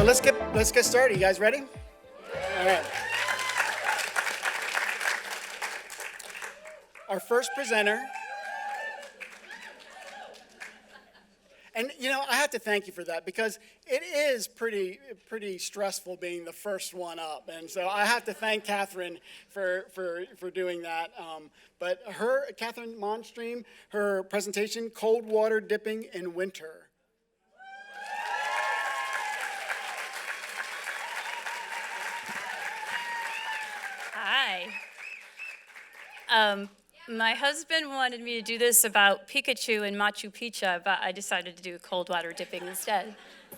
let's get started. You guys ready? All right. Our first presenter. And I have to thank you for that, because it is pretty stressful being the first one up, and so I have to thank Katharine for doing that. But Katharine Montstream, her presentation, Cold Water Dipping in Winter. Hi. My husband wanted me to do this about Pikachu and Machu Picchu, but I decided to do cold water dipping instead.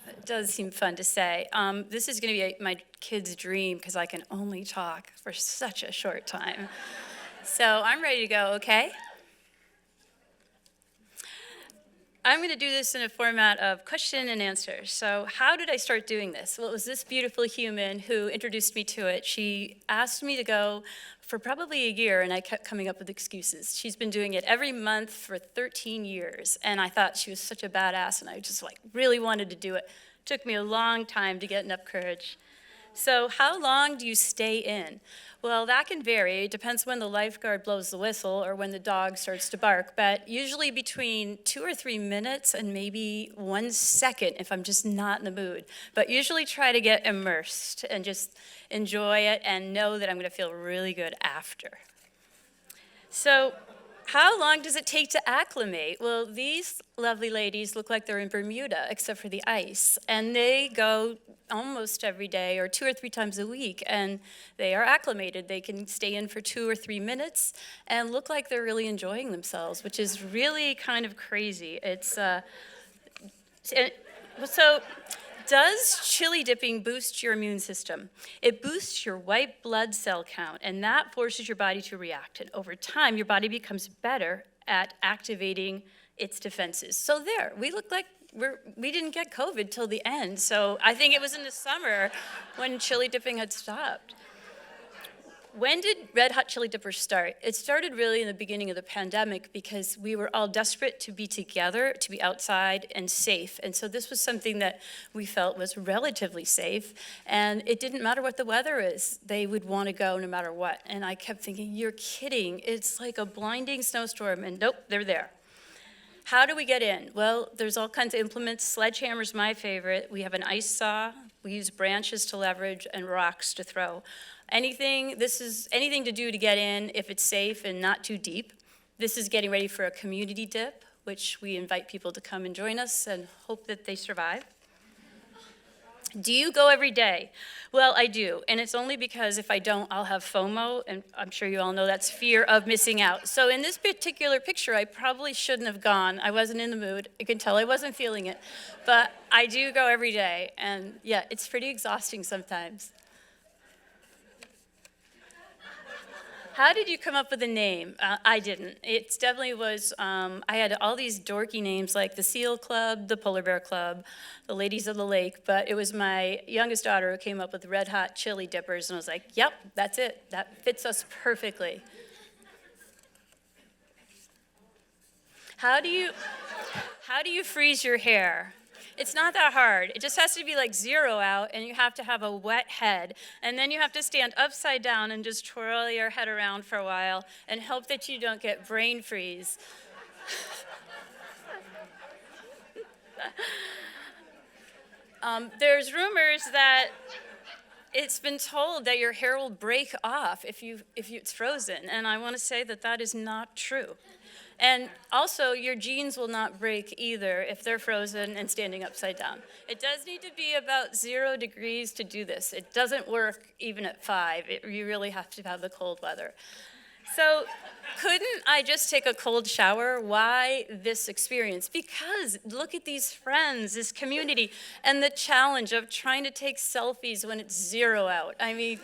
It does seem fun to say. This is going to be my kid's dream, because I can only talk for such a short time. So I'm ready to go, okay? I'm going to do this in a format of question and answer. So how did I start doing this? Well, it was this beautiful human who introduced me to it. She asked me to go for probably a year, and I kept coming up with excuses. She's been doing it every month for 13 years, and I thought she was such a badass, and I just really wanted to do it. It took me a long time to get enough courage. So how long do you stay in? Well, that can vary. It depends when the lifeguard blows the whistle or when the dog starts to bark, but usually between 2 or 3 minutes and maybe 1 second if I'm just not in the mood. But usually try to get immersed and just enjoy it and know that I'm going to feel really good after. So how long does it take to acclimate? Well, these lovely ladies look like they're in Bermuda, except for the ice, and they go almost every day or 2 or 3 times a week, and they are acclimated. They can stay in for 2 or 3 minutes and look like they're really enjoying themselves, which is really kind of crazy. So does chili dipping boost your immune system? It boosts your white blood cell count, and that forces your body to react. And over time, your body becomes better at activating its defenses. So there, we look like we didn't get COVID till the end. So I think it was in the summer when chili dipping had stopped. When did Red Hot Chili Dippers start? It started really in the beginning of the pandemic, because we were all desperate to be together, to be outside and safe. And so this was something that we felt was relatively safe. And it didn't matter what the weather is. They would want to go no matter what. And I kept thinking, you're kidding. It's like a blinding snowstorm. And nope, they're there. How do we get in? Well, there's all kinds of implements. Sledgehammer's my favorite. We have an ice saw. We use branches to leverage and rocks to throw. This is anything to do to get in if it's safe and not too deep. This is getting ready for a community dip, which we invite people to come and join us and hope that they survive. Do you go every day? Well, I do, and it's only because if I don't, I'll have FOMO, and I'm sure you all know that's fear of missing out. So in this particular picture, I probably shouldn't have gone. I wasn't in the mood. You can tell I wasn't feeling it, but I do go every day, and yeah, it's pretty exhausting sometimes. How did you come up with the name? I didn't. It definitely was, I had all these dorky names like the Seal Club, the Polar Bear Club, the Ladies of the Lake, but it was my youngest daughter who came up with Red Hot Chili Dippers, and I was like, yep, that's it. That fits us perfectly. How do you freeze your hair? It's not that hard. It just has to be like 0 out, and you have to have a wet head. And then you have to stand upside down and just twirl your head around for a while and hope that you don't get brain freeze. There's rumors that it's been told that your hair will break off if it's frozen, and I want to say that is not true. And also, your jeans will not break either if they're frozen and standing upside down. It does need to be about 0 degrees to do this. It doesn't work even at 5. You really have to have the cold weather. So couldn't I just take a cold shower? Why this experience? Because look at these friends, this community, and the challenge of trying to take selfies when it's 0 out. I mean,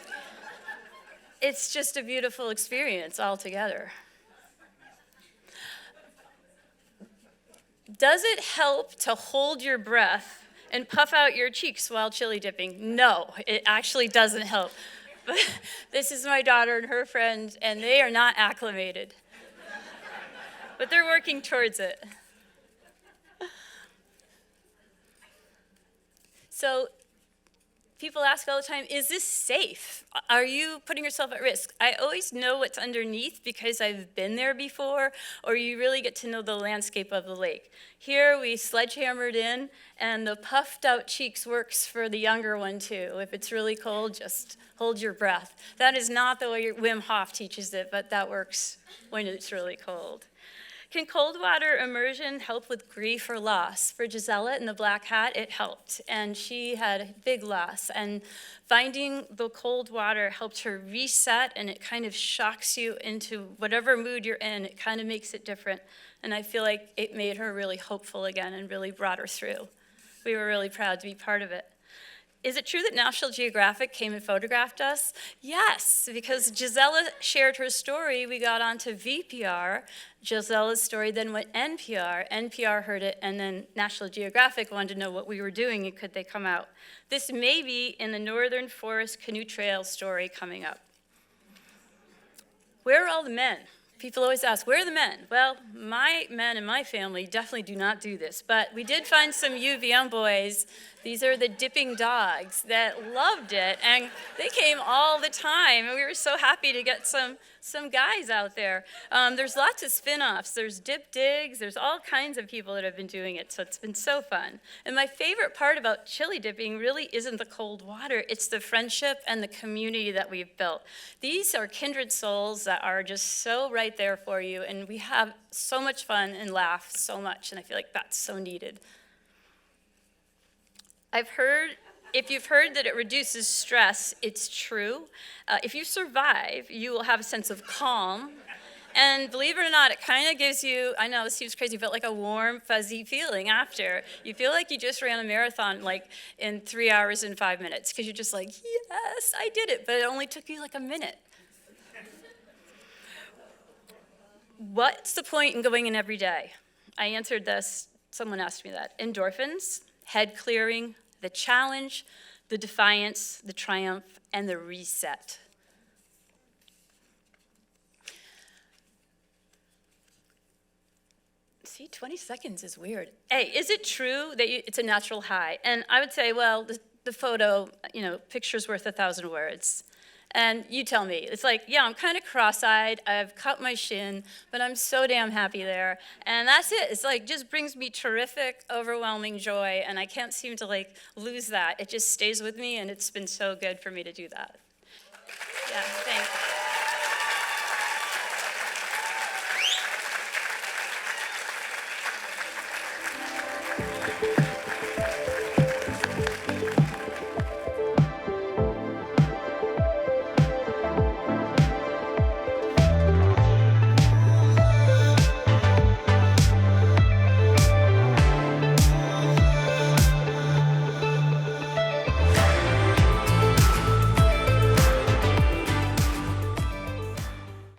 it's just a beautiful experience altogether. Does it help to hold your breath and puff out your cheeks while chili dipping? No, it actually doesn't help. But this is my daughter and her friend, and they are not acclimated. But they're working towards it. So people ask all the time, is this safe? Are you putting yourself at risk? I always know what's underneath because I've been there before, or you really get to know the landscape of the lake. Here we sledgehammered in, and the puffed out cheeks works for the younger one too. If it's really cold, just hold your breath. That is not the way Wim Hof teaches it, but that works when it's really cold. Can cold water immersion help with grief or loss? For Gisela in the black hat, it helped, and she had a big loss. And finding the cold water helped her reset, and it kind of shocks you into whatever mood you're in. It kind of makes it different, and I feel like it made her really hopeful again and really brought her through. We were really proud to be part of it. Is it true that National Geographic came and photographed us? Yes, because Gisela shared her story, we got onto VPR. Gisela's story then went NPR. NPR heard it, and then National Geographic wanted to know what we were doing and could they come out. This may be in the Northern Forest Canoe Trail story coming up. Where are all the men? People always ask, where are the men? Well, my men in my family definitely do not do this, but we did find some UVM boys. These are the dipping dogs that loved it, and they came all the time, and we were so happy to get some guys out there. There's lots of spin-offs. There's dip digs. There's all kinds of people that have been doing it, so it's been so fun. And my favorite part about chili dipping really isn't the cold water. It's the friendship and the community that we've built. These are kindred souls that are just so right there for you, and we have so much fun and laugh so much, and I feel like that's so needed. If you've heard that it reduces stress, it's true. If you survive, you will have a sense of calm. And believe it or not, it kind of gives you, I know this seems crazy, but like a warm, fuzzy feeling after. You feel like you just ran a marathon like in 3 hours and 5 minutes, because you're just like, yes, I did it, but it only took you like a minute. What's the point in going in every day? I answered this, someone asked me that. Endorphins, head clearing, the challenge, the defiance, the triumph, and the reset. See, 20 seconds is weird. Hey, is it true that it's a natural high? And I would say, well, the photo, picture's worth 1,000 words. And you tell me. It's like, yeah, I'm kind of cross-eyed. I've cut my shin, but I'm so damn happy there. And that's it. It's like, just brings me terrific, overwhelming joy, and I can't seem to lose that. It just stays with me, and it's been so good for me to do that. Yeah, thanks.